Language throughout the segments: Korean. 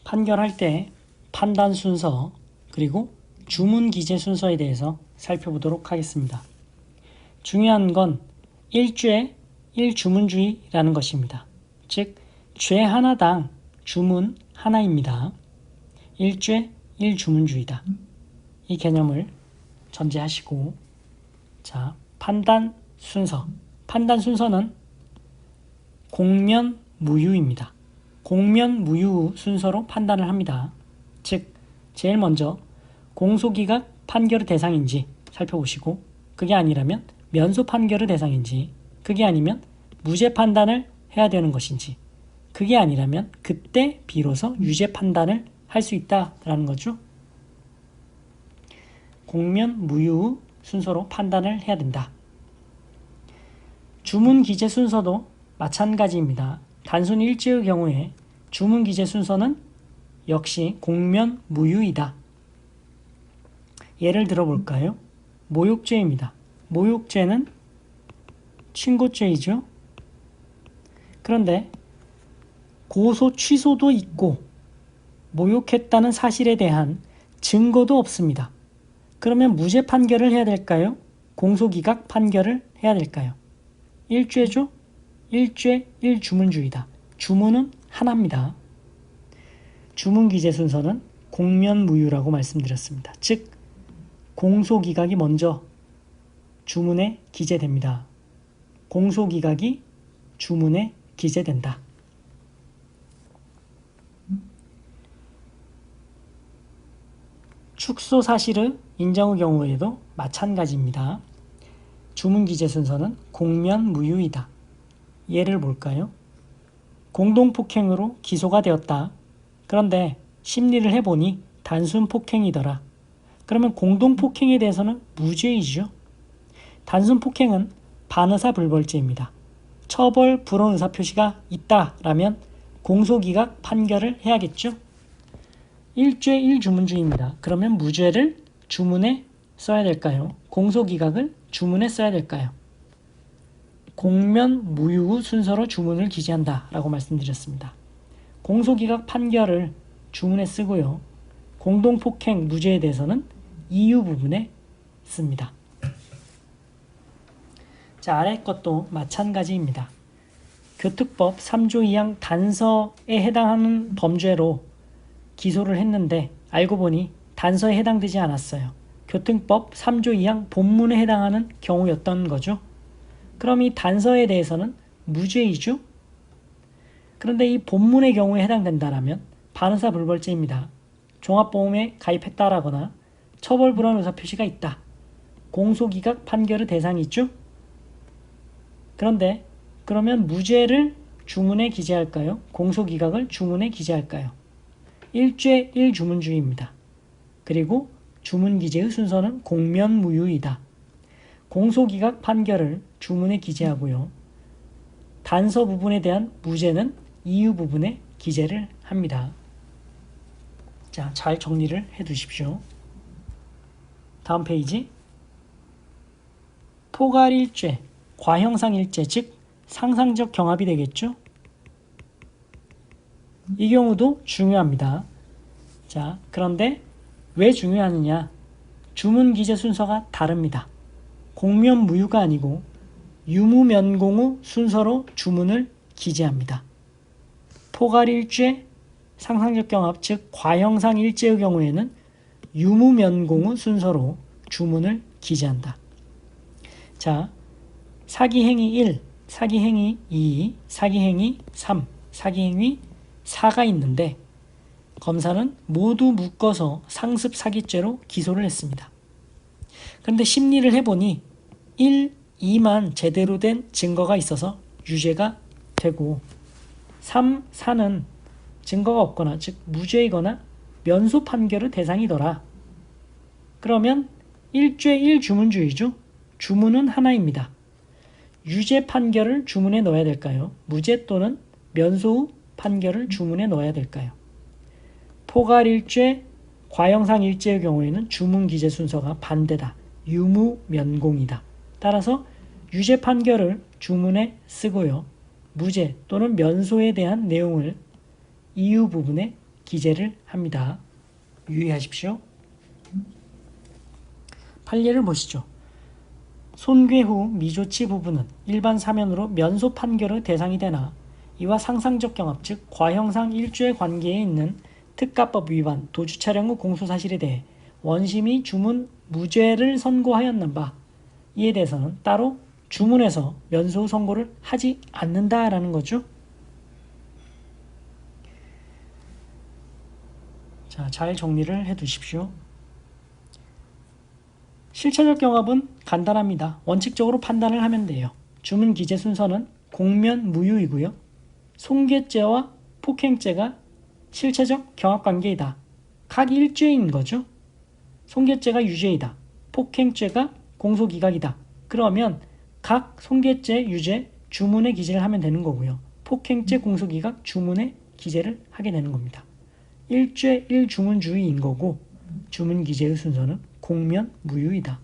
판결할 때 판단 순서 그리고 주문 기재 순서에 대해서 살펴보도록 하겠습니다. 중요한 건 일죄 1주문주의라는 것입니다. 즉, 죄 하나당 주문 하나입니다. 일죄 1주문주의다. 이 개념을 전제하시고, 자, 판단 순서. 판단 순서는 공면무유입니다. 공면무유 순서로 판단을 합니다. 즉, 제일 먼저 공소기각 판결의 대상인지 살펴보시고, 그게 아니라면 면소 판결의 대상인지, 그게 아니면 무죄 판단을 해야 되는 것인지, 그게 아니라면 그때 비로소 유죄 판단을 할 수 있다라는 거죠. 공면무유 순서로 판단을 해야 된다. 주문 기재 순서도 마찬가지입니다. 단순 일죄의 경우에 주문 기재 순서는 역시 공면무유이다. 예를 들어볼까요? 모욕죄입니다. 모욕죄는 친고죄이죠. 그런데 고소 취소도 있고 모욕했다는 사실에 대한 증거도 없습니다. 그러면 무죄 판결을 해야 될까요? 공소기각 판결을 해야 될까요? 일죄죠? 일죄 1주문주의다. 주문은 하나입니다. 주문기재 순서는 공면무유라고 말씀드렸습니다. 즉, 공소기각이 먼저 주문에 기재됩니다. 공소기각이 주문에 기재된다. 축소사실의 인정의 경우에도 마찬가지입니다. 주문기재 순서는 공면무유이다. 예를 볼까요? 공동폭행으로 기소가 되었다. 그런데 심리를 해보니 단순 폭행이더라. 그러면 공동폭행에 대해서는 무죄이죠. 단순 폭행은 반의사불벌죄입니다. 처벌 불원 의사표시가 있다라면 공소기각 판결을 해야겠죠. 일죄 1주문주의입니다. 그러면 무죄를 주문에 써야 될까요? 공소기각을 주문에 써야 될까요? 공면무유 순서로 주문을 기재한다라고 말씀드렸습니다. 공소기각 판결을 주문에 쓰고요. 공동폭행 무죄에 대해서는 이유 부분에 씁니다. 자, 아래 것도 마찬가지입니다. 교특법 3조 2항 단서에 해당하는 범죄로 기소를 했는데 알고 보니 단서에 해당되지 않았어요. 교특법 3조 2항 본문에 해당하는 경우였던 거죠. 그럼 이 단서에 대해서는 무죄이죠. 그런데 이 본문의 경우에 해당된다라면 반의사불벌죄입니다. 종합보험에 가입했다라거나 처벌불원 의사표시가 있다. 공소기각 판결의 대상이 있죠. 그런데 그러면 무죄를 주문에 기재할까요? 공소기각을 주문에 기재할까요? 일죄 1주문주의입니다. 그리고 주문기재의 순서는 공면무유이다. 공소기각 판결을 주문에 기재하고요. 단서 부분에 대한 무죄는 이유 부분에 기재를 합니다. 자, 잘 정리를 해 두십시오. 다음 페이지. 포괄일죄, 과형상일죄, 즉 상상적 경합이 되겠죠. 이 경우도 중요합니다. 자, 그런데 왜 중요하느냐? 주문 기재 순서가 다릅니다. 공면무유가 아니고 유무면공의 순서로 주문을 기재합니다. 포괄일죄, 상상적 경합, 즉 과형상일죄의 경우에는 유무면공의 순서로 주문을 기재한다. 자, 사기행위 1, 사기행위 2, 사기행위 3, 사기행위 4가 있는데 검사는 모두 묶어서 상습 사기죄로 기소를 했습니다. 그런데 심리를 해보니 1, 2만 제대로 된 증거가 있어서 유죄가 되고 3, 4는 증거가 없거나 즉 무죄이거나 면소 판결의 대상이더라. 그러면 일죄 1주문주의죠. 주문은 하나입니다. 유죄 판결을 주문에 넣어야 될까요? 무죄 또는 면소 판결을 주문에 넣어야 될까요? 포괄일죄, 과형상일죄의 경우에는 주문 기재 순서가 반대다. 유무면공이다. 따라서 유죄 판결을 주문에 쓰고요. 무죄 또는 면소에 대한 내용을 이유 부분에 기재를 합니다. 유의하십시오. 판례를 보시죠. 손괴 후 미조치 부분은 일반 사면으로 면소 판결의 대상이 되나 이와 상상적 경합 즉 과형상 일주의 관계에 있는 특가법 위반 도주 촬영 후 공소 사실에 대해 원심이 주문 무죄를 선고하였는 바 이에 대해서는 따로 주문에서 면소 선고를 하지 않는다라는 거죠. 자, 잘 정리를 해 두십시오. 실체적 경합은 간단합니다. 원칙적으로 판단을 하면 돼요. 주문 기재 순서는 공면 무효이고요. 손괴죄와 폭행죄가 실체적 경합 관계이다. 각 일죄인 거죠. 손괴죄가 유죄이다. 폭행죄가 공소기각이다. 그러면 각 손괴죄, 유죄, 주문에 기재를 하면 되는 거고요. 폭행죄, 공소기각, 주문에 기재를 하게 되는 겁니다. 일죄, 일주문주의인 거고 주문 기재의 순서는 공면 무효이다.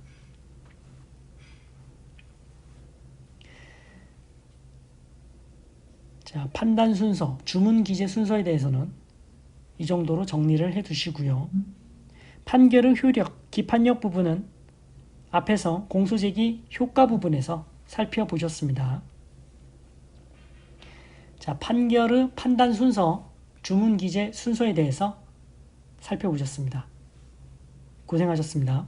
자, 판단 순서, 주문 기재 순서에 대해서는 이 정도로 정리를 해 두시고요. 판결의 효력, 기판력 부분은 앞에서 공소제기 효과 부분에서 살펴보셨습니다. 자, 판결의 판단 순서, 주문 기재 순서에 대해서 살펴보셨습니다. 고생하셨습니다.